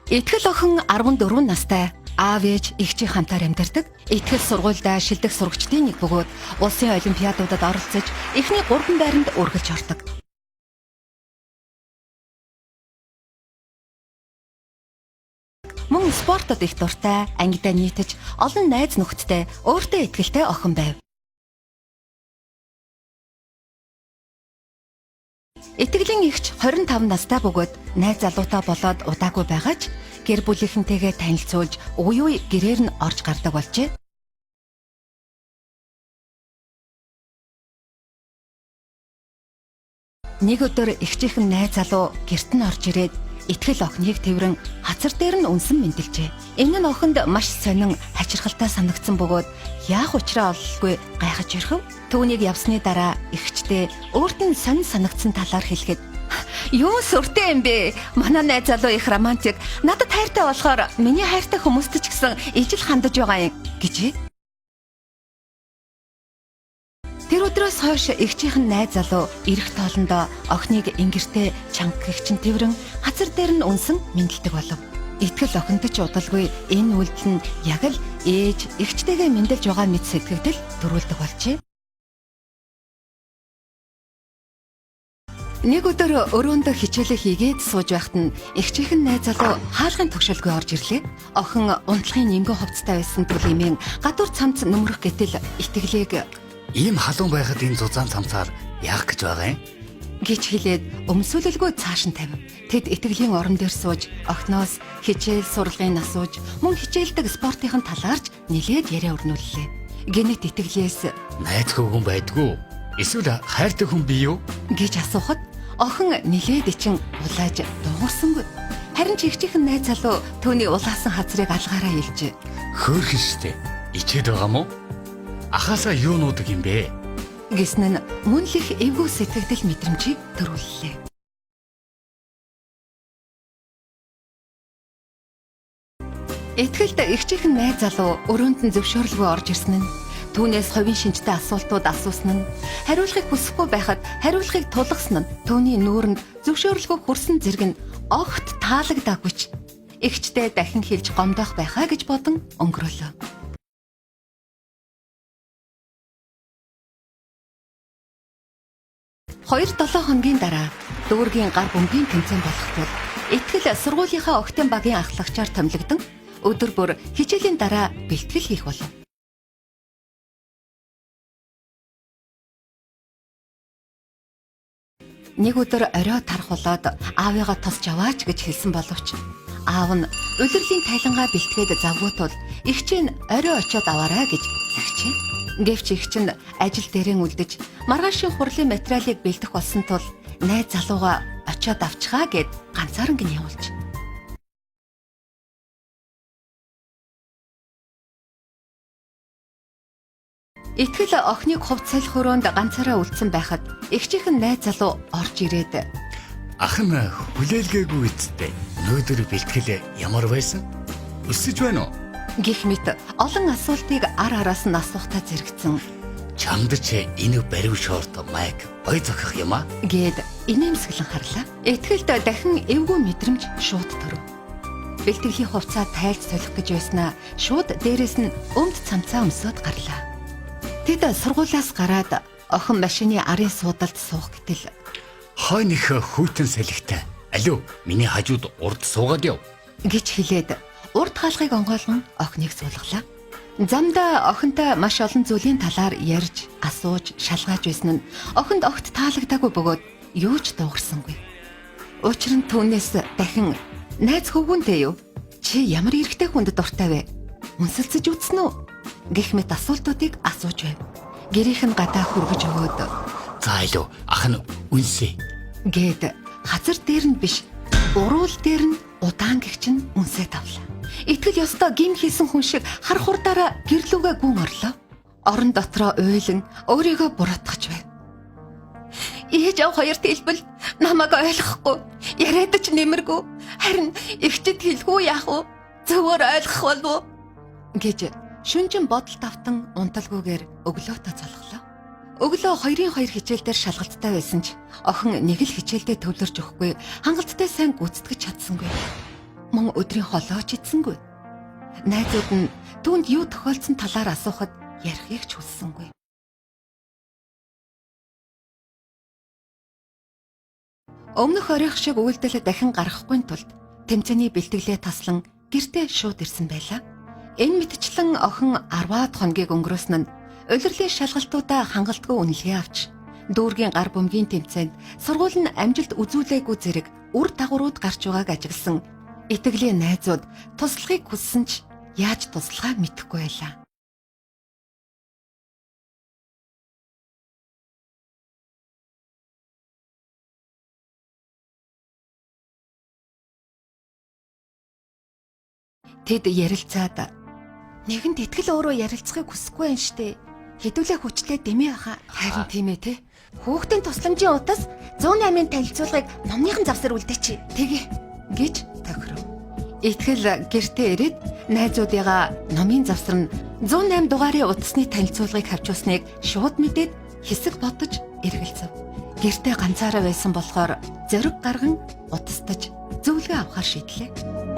Итгэл охин 14 настай аав ээж эгчийн хамтаар амьдардаг. Итгэл сургуультай шилдэг сурагчдын нэг бөгөөд улсын олимпиадуудад оролцож эхний 3 байранд үргэлж ордог. Мөн спортод их дуртай, ангидаа нийтэж олон найз нөхдөдтэй өөртөө итгэлтэй охин байв. Итгэлийн эгч 25 настай бөгөөд найз залуутай болоод удаагүй байгаа ч гэр бүлийнхэнтэйгээ танилцуулж үе үе гэрээр нь орж гардаг болжээ. Нэг өдөр эгчийнхэн найз залуу гэрт нь орж ирээд итгэл охиныг тэрвэн хацар дээр нь үнсэн мэндэлжээ. Энэ нь охинд маш сонин хачирхалтай санагдсан бөгөөд яах учраа ололгүй гайхаж ирэв. Түүнийг явсны дараа эгчтэй өөрт нь сонин санагдсан талаар хэлэхэд юу сүртэй юм бэ? Манай найз залуу их романтик. Надад хайртай болохоор миний хайртай хүмүүст ч гэсэн ижил хандаж байгаа юм гэжээ. Тэр өдрөөс хойш эгчийнхэн найз залуу ирэх тоолондоо охиныг ингэртэй чанга гэгчин тэрвэн хацар дээр нь үнсэн мэндэлдэг болов. Итгэл охинд ч удалгүй энэ үйлдэл нь яг л ээж эгчтэйгээ мэндэлж байгаа мэт сэтгэгдэл төрүүлдэг болжээ. Нэг өдөр өрөөндөө хичээлээ хийгээд сууж байхад нь эгчийнхэн найз залуу хаалгын төгшөлгүй орж ирлээ. Охин унтлагын нингэн хувцастай байсан түлэмэн гадуур цамц нөмрөх гэтэл итгэлийг ийм халуун байхад энэ зузаан цамцаар яах гэж байгаа юм гэж хэлээд өмсөлөлгүй цааш нь тавив. Тэд итгэлийн орон дээр сууж охиноос хичээл сурлагын асууж мөн хичээлдэг спортын талаарч нэлээд яриа өрнүүллээ. Гэнэт итгэлээс найзгүй хүн байдгүй эсвэл хайртай хүн бий юу гэж асуухад охин нэлээд ичин улааж дуугарсангүй. Харин ч эгчийнхэн найз залуу түүний улаасан хазрыг алгаараа илжээ. Хөөрхөн штэ. Ичээд байгаа мó? Ахаасаа юу нуудаг юм бэ? Гэснэ нь мөн л их эвгүй сэтгэгдэл мэдрэмжийг төрүүллээ. Итгэлд эгчийнхэн найз залуу өрөөнд нь зөвшөөрлгүй орж ирсэн нь түүнээс хувийн шинжтэй асуултууд асуусан нь хариулахыг хүсэхгүй байхад хариулахыг тулгасан нь түүний нүүрэнд зөвшөөрлгүй хүрсэн зэрэг нь огт таалагдаагүй ч эгчтэй дахин хэлж гомдоох байхаа гэж бодон өнгөрөөлөө. 2-7 хоногийн дараа дүүргийн гар бөмбөгийн тэмцээн болох тул итгэл сургуулийнхаа охидын багийн ахлагчаар томилогдсон өдөр бүр хичээлийн дараа бэлтгэл хийх болов. Нэг өдөр орой тарах болоод аавыгаа тосч аваач гэж хэлсэн боловч аав нь улирлын тайлангаа бэлтгээд завгүй тул эгчийн орой очиод аваарай гэж загчээ. Гэвч эгч нь ажил дээрээ үлдэж маргаашийн хурлын материалыг бэлдэх болсон тул найз залууга очиод авчихаа гэд ганцаарн гин явуулж. Итгэл охиныг хувц салхи өрөөнд ганцаараа үлдсэн байхад эгчийнхэн найз залуу орж ирээд ах нь хүлээлгээгүй үсттэй. Өнөөдөр бэлтгэл ямар байсан? Өсөж байна уу? Гэх мэт олон асуултыг араас нь асуухтаа зэрэгцэн чамд ч энэ барив шорт майк бой зохих юм аа гэд инээмсэглэн харлаа. Итгэлд дахин эвгүй мэдрэмж шууд төрөв. Бэлтгэлийн хувцаа тайлж солих гэж байснаа шууд дээрээс нь өмд цамцаа өмсөд гарлаа. Тэд сургуулиас гараад охин машины арын суудалд суух гэтэл хойных хүйтэн салхитай. Алуу миний хажууд урд суугаад яв гэж хэлээд урд хаалгыг онгойлгон охиныг суулгалаа. Замдаа охинтой маш олон зүйлийн талаар ярьж, асууж, шалгаж байсан нь охинд огт таалагдаагүй бөгөөд юу ч дуугарсангүй. Учир нь түүнээс дахин найз хөвгүнтэй юу? Чи ямар эрэгтэй хүнд дуртай вэ? Үнсэлцэж үзсэн үү? Гэх мэт асуултуудыг асууж байв. Гэрийнх нь гадаа хүргэж өгөөд за алуу ах нь үнсээ гэд хазар дээр нь биш уруул дээр нь удаан гэгч нь үнсээ тавлаа. Итгэл ёстой гин хийсэн хүн шиг хар хурдаараа гэрлүүгээ гүн орлоо. Орон дотроо уйлан өөрийгөө буруутгаж байв. Ээж аав хоёрт хэлбэл намайг ойлгохгүй, яриад ч нэмэргүй. Харин эгчэд хэлгүй яах вэ? Зөвөр ойлгох болов уу? гэж шүнжин бодолд автан унталгүйгээр өглөөтө цолглоо. Өглөө 2-2 хичээл дээр шалгалттай байсан ч охин нэг л хичээлдээ төвлөрж өгөхгүй хангалттай сайн гүйцэтгэж чадсангүй. мөн өдрийн холооч идсэнгүй. Найзууд нь түүнд юу тохиолдсон талаар асуухад ярихыг ч хүссэнгүй. Өмнөх оройх шиг үйлдэл дахин гаргахгүй тулд тэмцээний бэлтгэлээ таслан гэртээ шууд ирсэн байлаа. Энэ мэтчлэн охин 10-аад хоногийг өнгөрөөсөн нь улирлын шалгалтуудаа хангалтгүй үнэлгээ авч дүүргийн гар бөмбөгийн тэмцээнд сургууль нь амжилт үзүүлээгүй зэрэг үр дагаврууд гарч байгааг ажигласан итгэлийн найзууд туслахыг хүссэн ч яаж туслахаа мэдэхгүй байлаа. Тэд ярилцаад нэгэнд итгэл өөрөө ярилцахыг хүсэхгүй юм штэ. Хэдүүлээ хүчлээ дэмий хаа. Харин тийм ээ те. Хүүхдийн тусламжийн утас 108-ын танилцуулгыг номныхан завсар үлдээч. Тэгье гэж тохиров. Итгэл гэртээ ирээд найзуудыгаа номын завсар нь 108 дугаарын утасны танилцуулгыг хавчуулсныг шууд мэдээд хэсэг бодож эргэлзэв. Гэртээ ганцаараа байсан болохоор зориг гарган утастаж зөвлөгөө авахар шийдлээ.